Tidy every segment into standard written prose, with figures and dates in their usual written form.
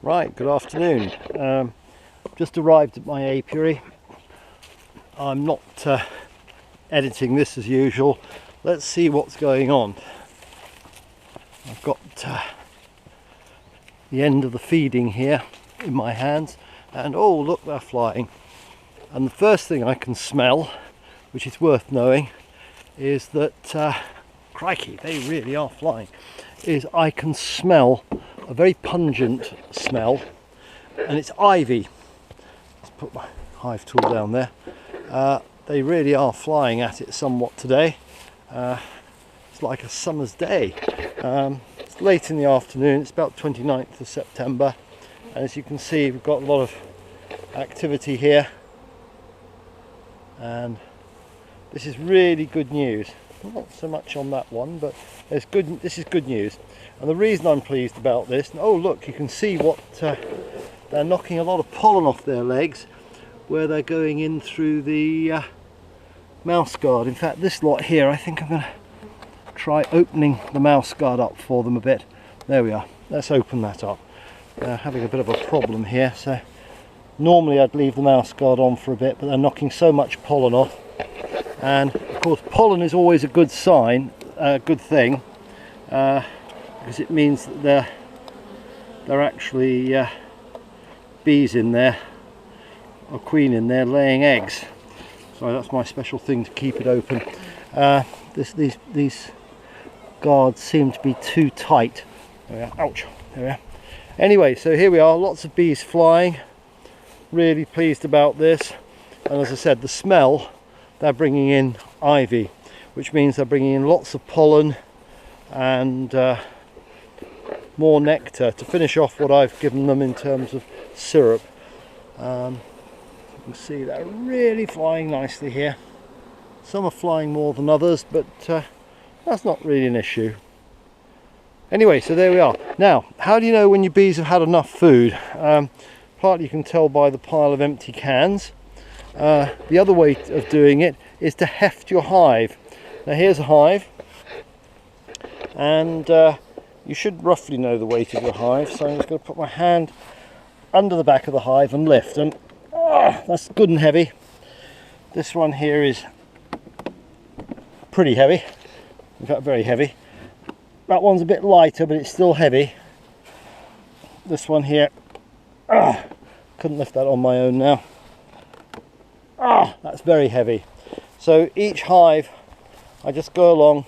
Right, good afternoon. Just arrived at my apiary. I'm not editing this as usual. Let's see what's going on. I've got the end of the feeding here in my hands, and oh look, they're flying. And the first thing I can smell, which is worth knowing, is that crikey, they really are flying, is I can smell a very pungent smell, and it's ivy. Let's put my hive tool down there. They really are flying at it somewhat today. It's like a summer's day. It's late in the afternoon, it's about 29th of September, and as you can see we've got a lot of activity here, and this is really good news. Not so much on that one, but it's good. This is good news, and the reason I'm pleased about this, oh look, you can see what they're knocking a lot of pollen off their legs where they're going in through the mouse guard. In fact, this lot here, I think I'm going to try opening the mouse guard up for them a bit. There we are. Let's open that up. They're having a bit of a problem here, so normally I'd leave the mouse guard on for a bit, but they're knocking so much pollen off. And of course pollen is always a good sign, a good thing, because it means that they're actually bees in there, or queen in there, laying eggs. So that's my special thing to keep it open. These guards seem to be too tight. There we are. Ouch, there we are. Anyway, so here we are, lots of bees flying. Really pleased about this, and as I said, the smell, they're bringing in ivy, which means they're bringing in lots of pollen and more nectar to finish off what I've given them in terms of syrup. You can see they're really flying nicely here. Some are flying more than others, but that's not really an issue. Anyway, so there we are. Now, how do you know when your bees have had enough food? Partly you can tell by the pile of empty cans. The other way of doing it is to heft your hive. Now here's a hive, and you should roughly know the weight of your hive, so I'm just going to put my hand under the back of the hive and lift, and that's good and heavy. This one here is pretty heavy, in fact very heavy. That one's a bit lighter, but it's still heavy. This one here, couldn't lift that on my own now. That's very heavy. So each hive, I just go along,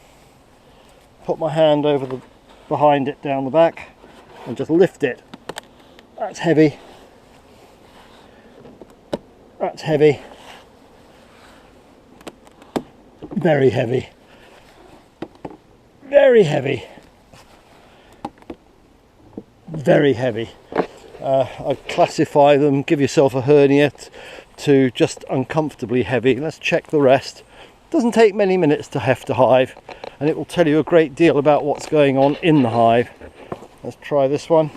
put my hand over behind it down the back, and just lift it. That's heavy. That's heavy. Very heavy. Very heavy. Very heavy. I classify them, give yourself a hernia, to just uncomfortably heavy. Let's check the rest. It doesn't take many minutes to heft a hive, and it will tell you a great deal about what's going on in the hive. Let's try this one.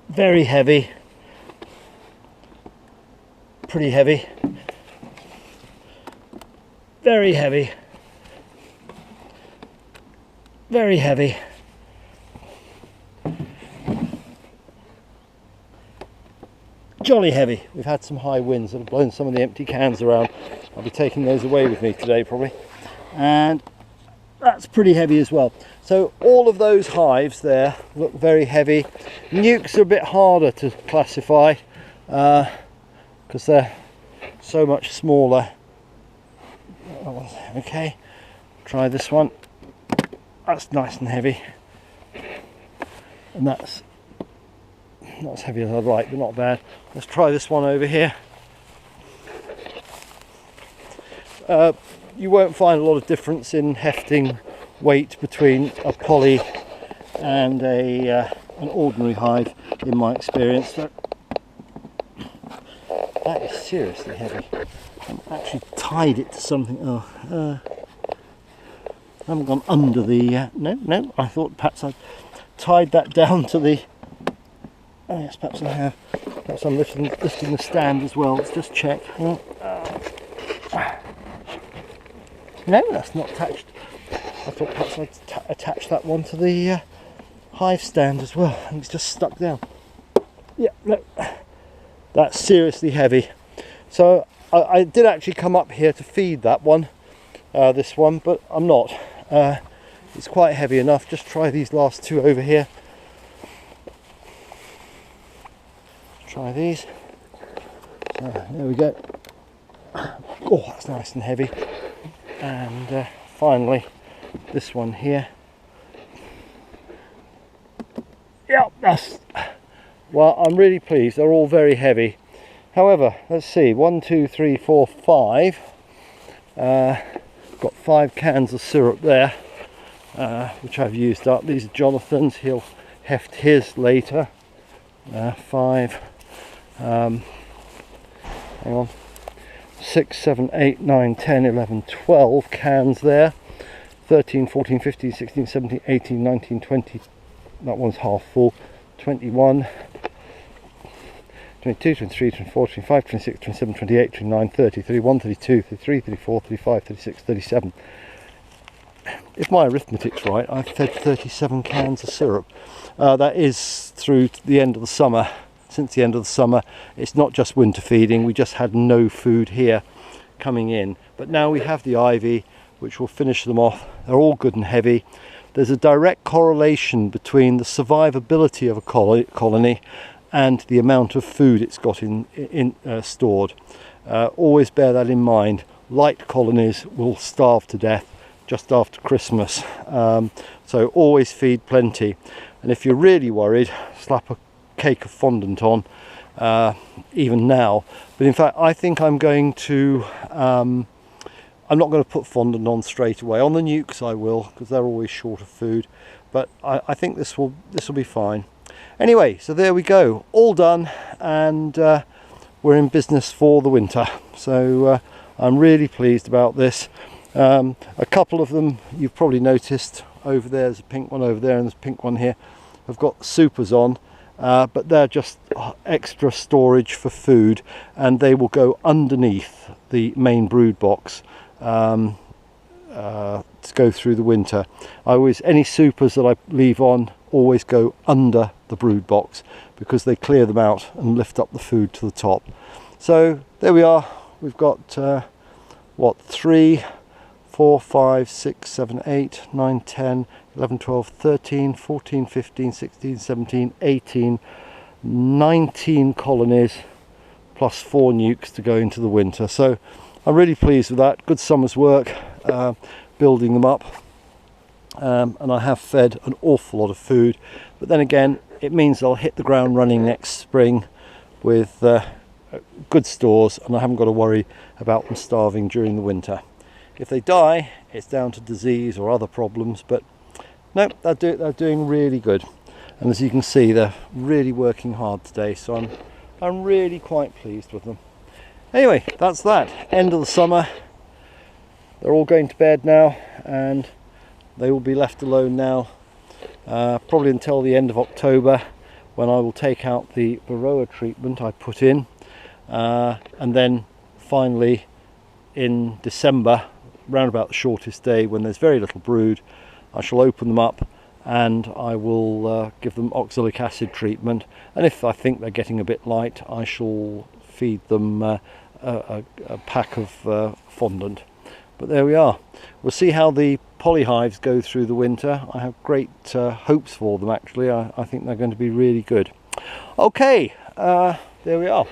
Very heavy. Pretty heavy. Very heavy. Very heavy. Jolly heavy. We've had some high winds that have blown some of the empty cans around. I'll be taking those away with me today probably. And that's pretty heavy as well. So all of those hives there look very heavy. Nukes are a bit harder to classify because they're so much smaller. Okay, try this one. That's nice and heavy, and that's not as heavy as I'd like, but not bad. Let's try this one over here. You won't find a lot of difference in hefting weight between a poly and an ordinary hive in my experience. So that is seriously heavy. I've actually tied it to something. I haven't gone under the no, I thought perhaps I'd tied that down to the yes, perhaps I have. Perhaps I'm lifting the stand as well. Let's just check. No, that's not attached. I thought perhaps I'd attach that one to the hive stand as well. I think it's just stuck down. Yeah, no, that's seriously heavy. So I did actually come up here to feed that one, this one, but I'm not. It's quite heavy enough. Just try these last two over here. Try these. So there we go. Oh, that's nice and heavy. And finally, this one here. Yeah, that's. Well, I'm really pleased. They're all very heavy. However, let's see. 1, 2, 3, 4, 5. Got 5 cans of syrup there, which I've used up. These are Jonathan's. He'll heft his later. 5. Hang on. 6, 7, 8, 9, 10, 11, 12 cans there. 13, 14, 15, 16, 17, 18, 19, 20. That one's half full. 21, 22, 23, 24, 25, 26, 27, 28, 29, 30, 31, 32, 33, 34, 35, 36, 37. If my arithmetic's right, I've fed 37 cans of syrup. That is through the end of the summer. Since the end of the summer, it's not just winter feeding. We just had no food here coming in. But now we have the ivy, which will finish them off. They're all good and heavy. There's a direct correlation between the survivability of a colony and the amount of food it's got stored. Always bear that in mind. Light colonies will starve to death just after Christmas. So always feed plenty. And if you're really worried, slap a cake of fondant on, even now. But in fact, I think I'm going to I'm not going to put fondant on straight away. On the nukes I will, because they're always short of food, but I think this will be fine. Anyway, so there we go, all done, and we're in business for the winter. So I'm really pleased about this. A couple of them you've probably noticed over there. There's a pink one over there and there's a pink one here. I've got supers on. But they're just extra storage for food, and they will go underneath the main brood box to go through the winter. Any supers that I leave on always go under the brood box, because they clear them out and lift up the food to the top. So there we are. We've got 3, 4, 5, 6, 7, 8, 9, 10, 11, 12, 13, 14, 15, 16, 17, 18, 19 colonies plus 4 nukes to go into the winter. So I'm really pleased with that. Good summer's work building them up, and I have fed an awful lot of food, but then again it means I'll hit the ground running next spring with good stores, and I haven't got to worry about them starving during the winter. If they die, it's down to disease or other problems, but no, they're doing really good. And as you can see, they're really working hard today, so I'm really quite pleased with them. Anyway, that's that. End of the summer. They're all going to bed now, and they will be left alone now, probably until the end of October, when I will take out the Varroa treatment I put in, and then finally in December, round about the shortest day when there's very little brood, I shall open them up and I will give them oxalic acid treatment, and if I think they're getting a bit light, I shall feed them a pack of fondant. But there we are. We'll see how the polyhives go through the winter. I have great hopes for them, actually. I think they're going to be really good. Okay, there we are.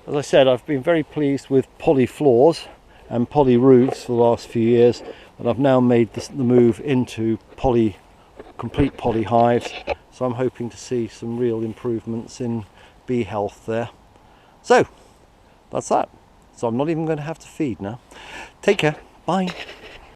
As I said, I've been very pleased with poly floors and poly roofs for the last few years, and I've now made the move into complete poly hives, so I'm hoping to see some real improvements in bee health there. So that's that. So I'm not even going to have to feed now. Take care. Bye.